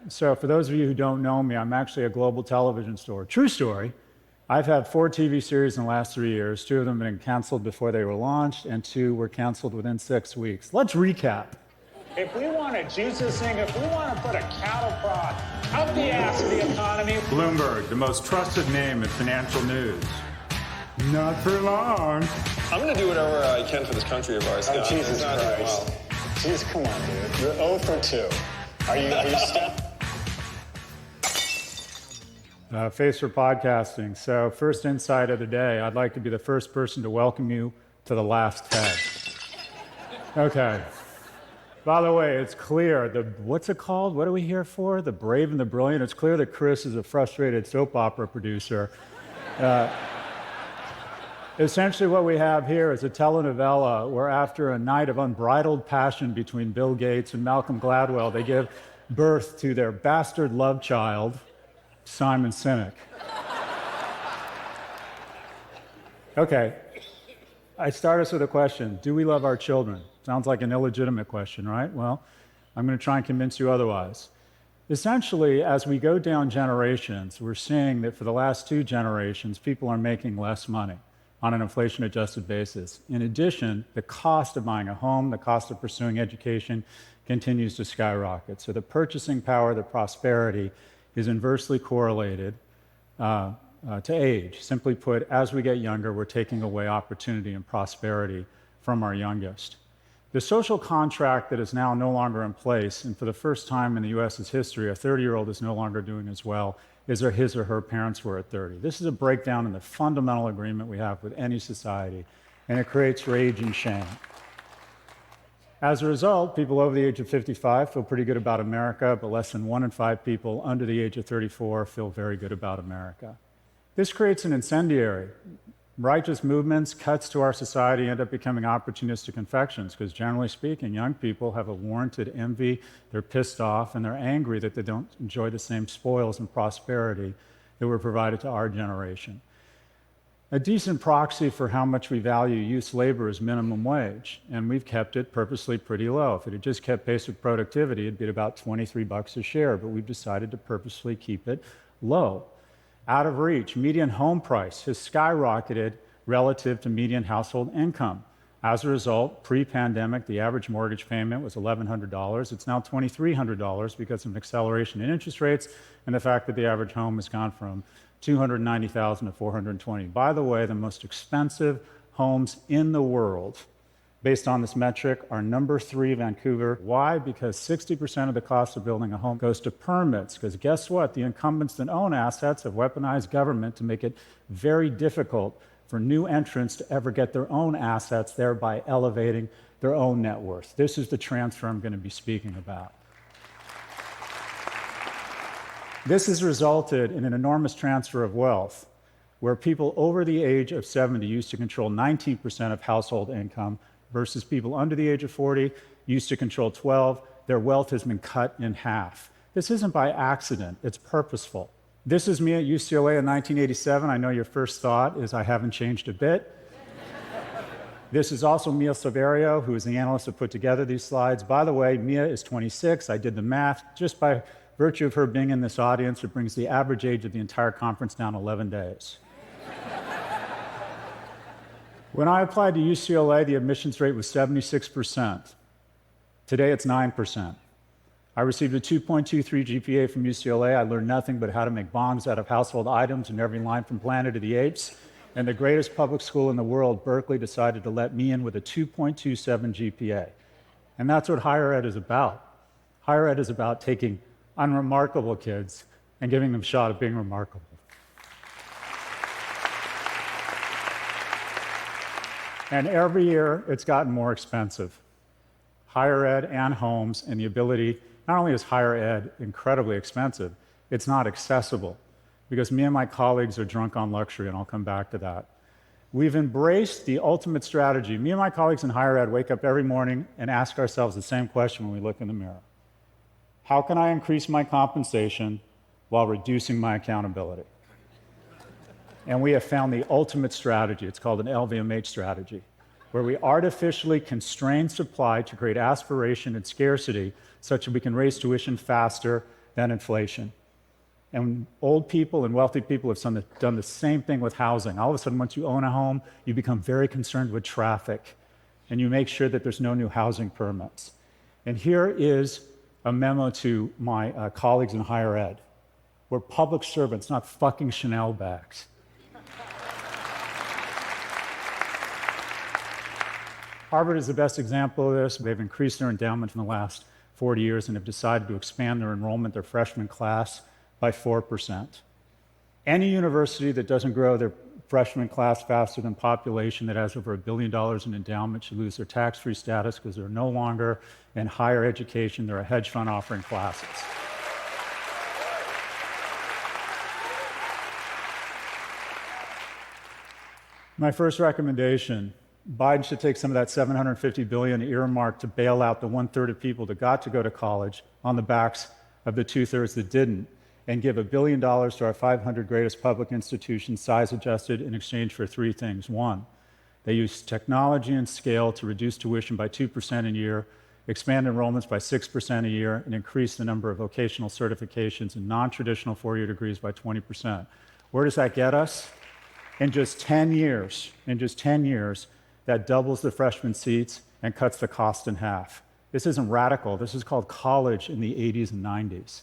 So for those of you who don't know me, I'm actually a global television star. True story. I've had 4 TV series in the last 3 years. 2 of them have been canceled before they were launched, and 2 were canceled within 6 weeks. Let's recap. If we want to juice this thing, if we want to put a cattle prod up the ass of the economy. Bloomberg, the most trusted name in financial news. Not for long. I'm going to do whatever I can for this country of ours. Oh, Jesus Christ. Jeez, come on, dude. You're 0 for 2. Are you stuck? Face for podcasting. So first insight of the day, I'd like to be the first person to welcome you to the last TED. Okay. By the way, it's clear, what's it called? What are we here for? The Brave and the Brilliant? It's clear that Chris is a frustrated soap opera producer. Essentially what we have here is a telenovela where after a night of unbridled passion between Bill Gates and Malcolm Gladwell, they give birth to their bastard love child, Simon Sinek. Okay, I start us with a question. Do we love our children? Sounds like an illegitimate question, right? Well, I'm going to try and convince you otherwise. Essentially, as we go down generations, we're seeing that for the last 2 generations, people are making less money on an inflation-adjusted basis. In addition, the cost of buying a home, the cost of pursuing education continues to skyrocket. So the purchasing power, the prosperity, is inversely correlated to age. Simply put, as we get younger, we're taking away opportunity and prosperity from our youngest. The social contract that is now no longer in place, and for the first time in the US's history, a 30-year-old is no longer doing as well as his or her parents were at 30. This is a breakdown in the fundamental agreement we have with any society, and it creates rage and shame. As a result, people over the age of 55 feel pretty good about America, but less than 1 in 5 people under the age of 34 feel very good about America. This creates an incendiary. Righteous movements, cuts to our society end up becoming opportunistic infections because generally speaking, young people have a warranted envy, they're pissed off, and they're angry that they don't enjoy the same spoils and prosperity that were provided to our generation. A decent proxy for how much we value youth labor is minimum wage, and we've kept it purposely pretty low. If it had just kept pace with productivity, it'd be about $23 a share, but we've decided to purposely keep it low. Out of reach, median home price has skyrocketed relative to median household income. As a result, pre-pandemic, the average mortgage payment was $1,100. It's now $2,300 because of an acceleration in interest rates and the fact that the average home has gone from $290,000 to $420,000. By the way, the most expensive homes in the world, based on this metric, are number 3, Vancouver. Why? Because 60% of the cost of building a home goes to permits. Because guess what? The incumbents that own assets have weaponized government to make it very difficult for new entrants to ever get their own assets, thereby elevating their own net worth. This is the transfer I'm going to be speaking about. This has resulted in an enormous transfer of wealth, where people over the age of 70 used to control 19% of household income, versus people under the age of 40 used to control 12. Their wealth has been cut in half. This isn't by accident, it's purposeful. This is me at UCLA in 1987. I know your first thought is I haven't changed a bit. This is also Mia Silverio, who is the analyst that put together these slides. By the way, Mia is 26. I did the math. Just by virtue of her being in this audience, it brings the average age of the entire conference down 11 days. When I applied to UCLA, the admissions rate was 76%. Today, it's 9%. I received a 2.23 GPA from UCLA. I learned nothing but how to make bongs out of household items in every line from Planet of the Apes. And the greatest public school in the world, Berkeley, decided to let me in with a 2.27 GPA. And that's what higher ed is about. Higher ed is about taking unremarkable kids and giving them a shot at being remarkable. And every year, it's gotten more expensive. Higher ed and homes, and the ability, not only is higher ed incredibly expensive, it's not accessible, because me and my colleagues are drunk on luxury, and I'll come back to that. We've embraced the ultimate strategy. Me and my colleagues in higher ed wake up every morning and ask ourselves the same question when we look in the mirror. How can I increase my compensation while reducing my accountability? And we have found the ultimate strategy. It's called an LVMH strategy, where we artificially constrain supply to create aspiration and scarcity such that we can raise tuition faster than inflation. And old people and wealthy people have done the same thing with housing. All of a sudden, once you own a home, you become very concerned with traffic, and you make sure that there's no new housing permits. And here is a memo to my colleagues in higher ed. We're public servants, not fucking Chanel bags. Harvard is the best example of this. They've increased their endowment in the last 40 years and have decided to expand their enrollment, their freshman class, by 4%. Any university that doesn't grow their freshman class faster than population, that has over $1 billion in endowment, should lose their tax-free status because they're no longer in higher education, they're a hedge fund offering classes. My first recommendation, Biden should take some of that $750 billion earmarked to bail out the 1/3 of people that got to go to college on the backs of the 2/3 that didn't, and give $1 billion to our 500 greatest public institutions, size adjusted, in exchange for three things. One, they use technology and scale to reduce tuition by 2% a year, expand enrollments by 6% a year, and increase the number of vocational certifications and non-traditional four-year degrees by 20%. Where does that get us? In just 10 years, that doubles the freshman seats and cuts the cost in half. This isn't radical. This is called college in the 80s and 90s.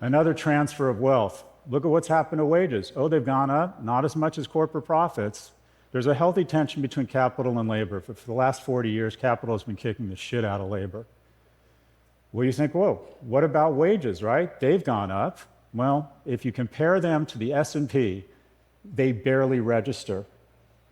Another transfer of wealth. Look at what's happened to wages. Oh, they've gone up, not as much as corporate profits. There's a healthy tension between capital and labor. For the last 40 years, capital has been kicking the shit out of labor. Well, you think, whoa, what about wages, right? They've gone up. Well, if you compare them to the S&P, they barely register.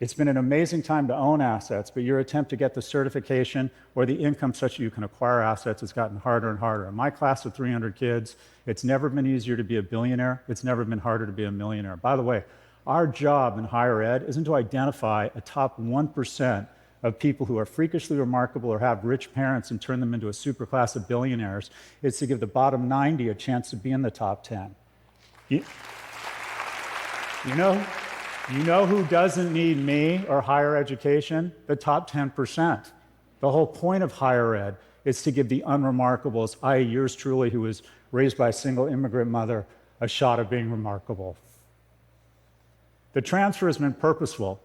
It's been an amazing time to own assets, but your attempt to get the certification or the income such that you can acquire assets has gotten harder and harder. In my class of 300 kids, it's never been easier to be a billionaire. It's never been harder to be a millionaire. By the way, our job in higher ed isn't to identify a top 1% of people who are freakishly remarkable or have rich parents and turn them into a superclass of billionaires. It's to give the bottom 90 a chance to be in the top 10. You know who doesn't need me or higher education? The top 10%. The whole point of higher ed is to give the unremarkables, i.e. yours truly, who was raised by a single immigrant mother, a shot at being remarkable. The transfer has been purposeful.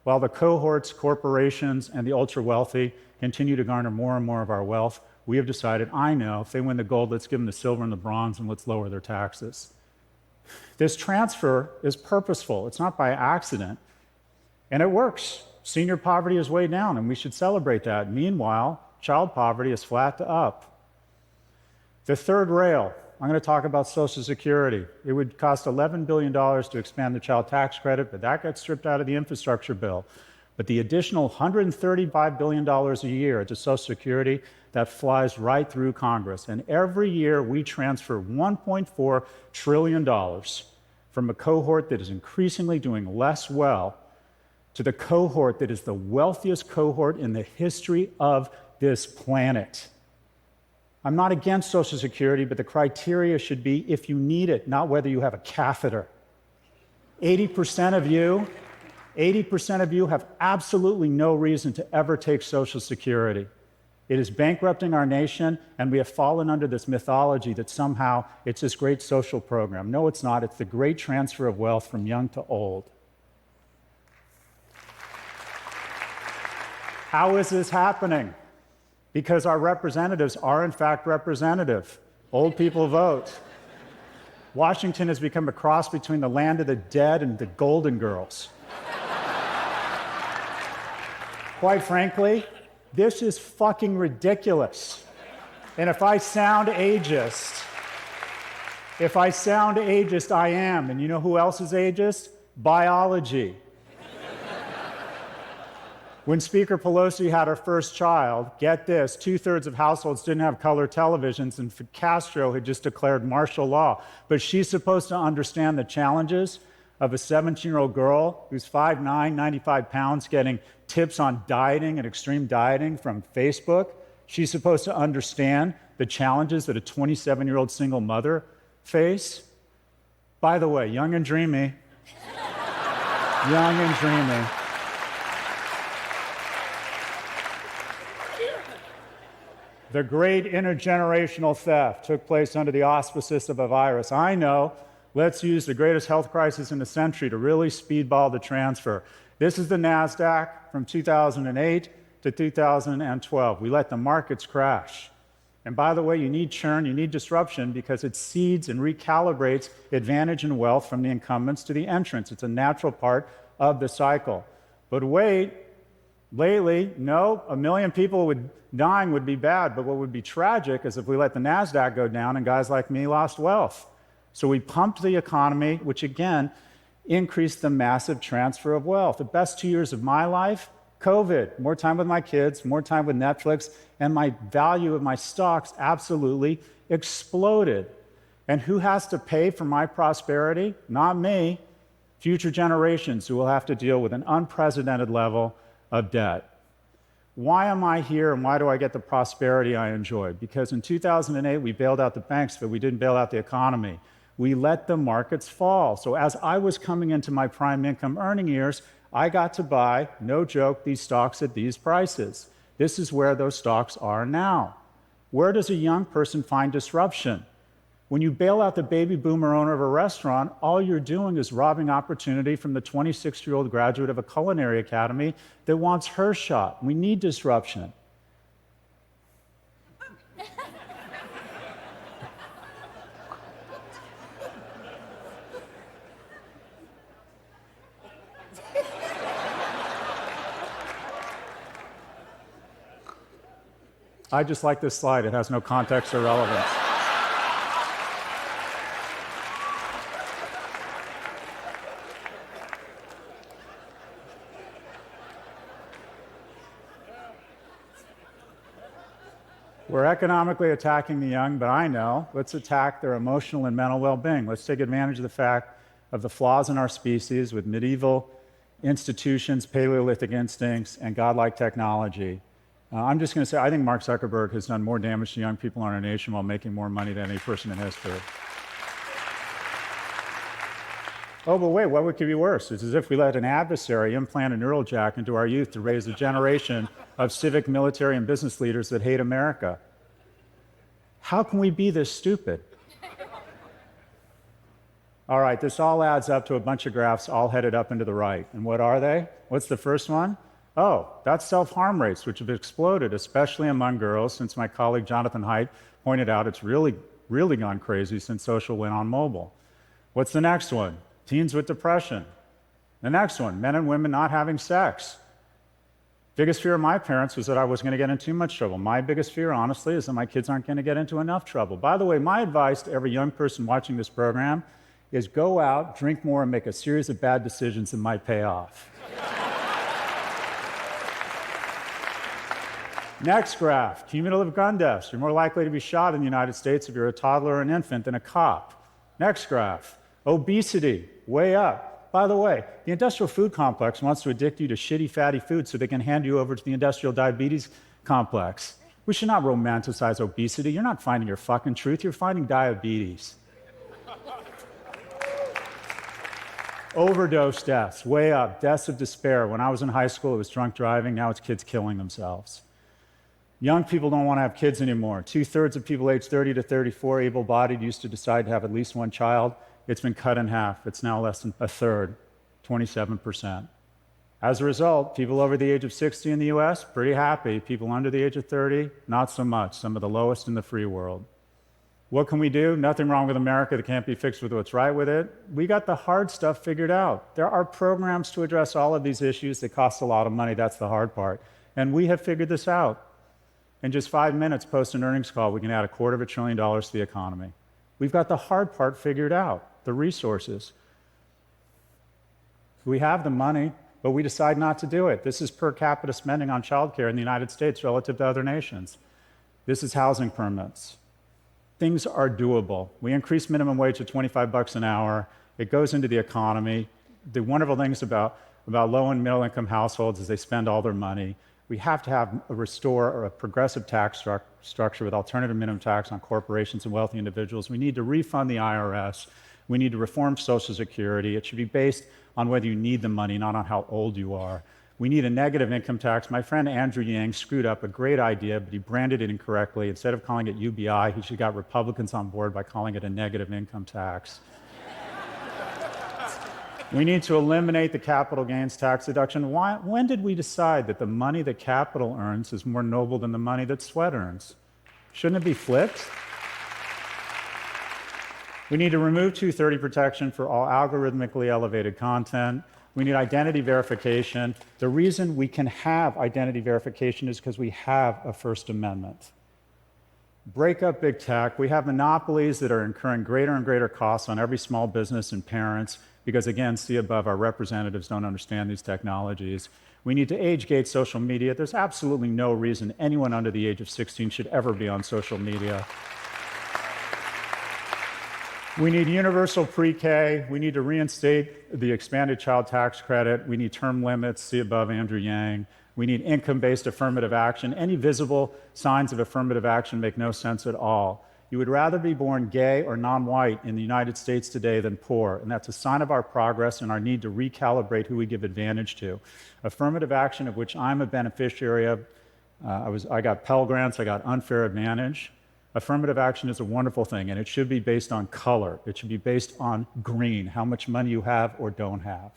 While the cohorts, corporations, and the ultra-wealthy continue to garner more and more of our wealth, we have decided, I know, if they win the gold, let's give them the silver and the bronze, and let's lower their taxes. This transfer is purposeful. It's not by accident. And it works. Senior poverty is way down, and we should celebrate that. Meanwhile, child poverty is flat to up. The third rail, I'm going to talk about Social Security. It would cost $11 billion to expand the child tax credit, but that got stripped out of the infrastructure bill. But the additional $135 billion a year to Social Security, that flies right through Congress. And every year we transfer $1.4 trillion from a cohort that is increasingly doing less well to the cohort that is the wealthiest cohort in the history of this planet. I'm not against Social Security, but the criteria should be if you need it, not whether you have a catheter. 80% of you have absolutely no reason to ever take Social Security. It is bankrupting our nation, and we have fallen under this mythology that somehow it's this great social program. No, it's not. It's the great transfer of wealth from young to old. How is this happening? Because our representatives are, in fact, representative. Old people vote. Washington has become a cross between the land of the dead and the Golden Girls. Quite frankly, this is fucking ridiculous. And if I sound ageist, I am. And you know who else is ageist? Biology. When Speaker Pelosi had her first child, get this, 2/3 of households didn't have color televisions, and Castro had just declared martial law. But she's supposed to understand the challenges of a 17-year-old girl who's 5'9", 95 pounds, getting tips on dieting and extreme dieting from Facebook. She's supposed to understand the challenges that a 27-year-old single mother face. By the way, young and dreamy. Young and dreamy. the great intergenerational theft took place under the auspices of a virus. I know, let's use the greatest health crisis in the century to really speedball the transfer. This is the NASDAQ from 2008 to 2012. We let the markets crash. And by the way, you need churn, you need disruption because it seeds and recalibrates advantage and wealth from the incumbents to the entrants. It's a natural part of the cycle. But wait, lately, no, 1 million people dying would be bad, but what would be tragic is if we let the NASDAQ go down and guys like me lost wealth. So we pumped the economy, which again, increased the massive transfer of wealth. The best 2 years of my life, COVID, more time with my kids, more time with Netflix, and my value of my stocks absolutely exploded. And who has to pay for my prosperity? Not me. Future generations who will have to deal with an unprecedented level of debt. Why am I here and why do I get the prosperity I enjoy? Because in 2008, we bailed out the banks, but we didn't bail out the economy. We let the markets fall. So as I was coming into my prime income earning years, I got to buy, no joke, these stocks at these prices. This is where those stocks are now. Where does a young person find disruption? When you bail out the baby boomer owner of a restaurant, all you're doing is robbing opportunity from the 26-year-old graduate of a culinary academy that wants her shot. We need disruption. I just like this slide. It has no context or relevance. We're economically attacking the young, but I know, let's attack their emotional and mental well-being. Let's take advantage of the fact of the flaws in our species with medieval institutions, Paleolithic instincts, and godlike technology. I'm just going to say, I think Mark Zuckerberg has done more damage to young people in our nation while making more money than any person in history. Oh, but wait, what could be worse? It's as if we let an adversary implant a neural jack into our youth to raise a generation of civic, military, and business leaders that hate America. How can we be this stupid? All right, this all adds up to a bunch of graphs all headed up and to the right. And what are they? What's the first one? Oh, that's self-harm rates, which have exploded, especially among girls, since my colleague Jonathan Haidt pointed out it's really gone crazy since social went on mobile. What's the next one? Teens with depression. The next one, men and women not having sex. Biggest fear of my parents was that I was going to get in too much trouble. My biggest fear, honestly, is that my kids aren't going to get into enough trouble. By the way, my advice to every young person watching this program is go out, drink more, and make a series of bad decisions that might pay off. Next graph, cumulative gun deaths. You're more likely to be shot in the United States if you're a toddler or an infant than a cop. Next graph, obesity, way up. By the way, the industrial food complex wants to addict you to shitty, fatty food so they can hand you over to the industrial diabetes complex. We should not romanticize obesity. You're not finding your fucking truth, you're finding diabetes. Overdose deaths, way up. Deaths of despair. When I was in high school, it was drunk driving. Now it's kids killing themselves. Young people don't want to have kids anymore. 2/3 of people aged 30 to 34, able-bodied, used to decide to have at least one child. It's been cut in half. It's now less than 1/3, 27%. As a result, people over the age of 60 in the US, pretty happy. People under the age of 30, not so much. Some of the lowest in the free world. What can we do? Nothing wrong with America that can't be fixed with what's right with it. We got the hard stuff figured out. There are programs to address all of these issues that cost a lot of money. That's the hard part. And we have figured this out. In just 5 minutes post an earnings call, we can add $250 billion to the economy. We've got the hard part figured out, the resources. We have the money, but we decide not to do it. This is per capita spending on childcare in the United States relative to other nations. This is housing permits. Things are doable. We increase minimum wage to $25 an hour. It goes into the economy. The wonderful things about low and middle income households is they spend all their money. We have to restore a progressive tax structure with alternative minimum tax on corporations and wealthy individuals. We need to refund the IRS. We need to reform Social Security. It should be based on whether you need the money, not on how old you are. We need a negative income tax. My friend Andrew Yang screwed up a great idea, but he branded it incorrectly. Instead of calling it UBI, he should have got Republicans on board by calling it a negative income tax. We need to eliminate the capital gains tax deduction. When did we decide that the money that capital earns is more noble than the money that sweat earns? Shouldn't it be flipped? We need to remove 230 protection for all algorithmically elevated content. We need identity verification. The reason we can have identity verification is because we have a First Amendment. Break up big tech. We have monopolies that are incurring greater and greater costs on every small business and parents because, again, see above, our representatives don't understand these technologies. We need to age-gate social media. There's absolutely no reason anyone under the age of 16 should ever be on social media. We need universal pre-K. We need to reinstate the expanded child tax credit. We need term limits, see above Andrew Yang. We need income-based affirmative action. Any visible signs of affirmative action make no sense at all. You would rather be born gay or non-white in the United States today than poor, and that's a sign of our progress and our need to recalibrate who we give advantage to. Affirmative action, of which I'm a beneficiary of, I got Pell Grants, I got unfair advantage. Affirmative action is a wonderful thing, and it should be based on color. It should be based on green, how much money you have or don't have.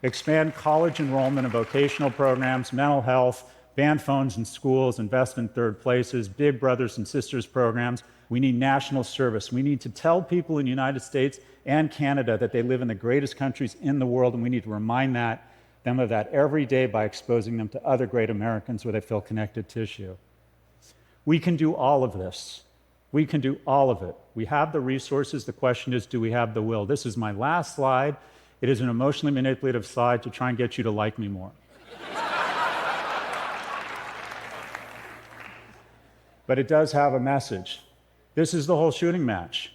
Expand college enrollment and vocational programs, mental health, ban phones in schools, invest in third places, big brothers and sisters programs. We need national service. We need to tell people in the United States and Canada that they live in the greatest countries in the world, and we need to remind them of that every day by exposing them to other great Americans where they feel connected tissue. We can do all of this. We can do all of it. We have the resources. The question is, do we have the will? This is my last slide. It is an emotionally manipulative slide to try and get you to like me more. But it does have a message. This is the whole shooting match.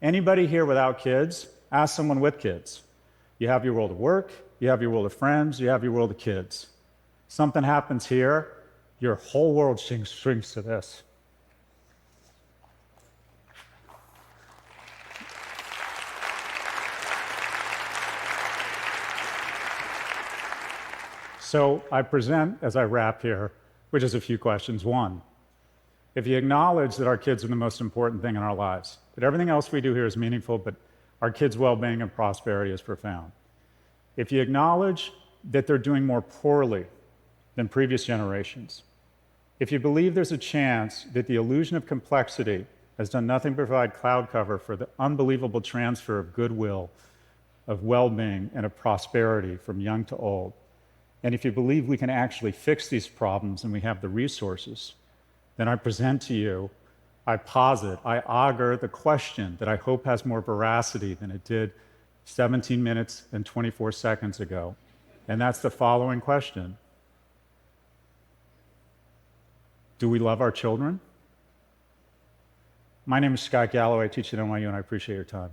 Anybody here without kids, ask someone with kids. You have your world of work, you have your world of friends, you have your world of kids. Something happens here, your whole world shrinks to this. So I present, as I wrap here, with just a few questions. One, if you acknowledge that our kids are the most important thing in our lives, that everything else we do here is meaningful, but our kids' well-being and prosperity is profound. If you acknowledge that they're doing more poorly than previous generations, if you believe there's a chance that the illusion of complexity has done nothing but provide cloud cover for the unbelievable transfer of goodwill, of well-being, and of prosperity from young to old, and if you believe we can actually fix these problems and we have the resources, then I present to you, I posit, I augur the question that I hope has more veracity than it did 17 minutes and 24 seconds ago. And that's the following question. Do we love our children? My name is Scott Galloway. I teach at NYU, and I appreciate your time.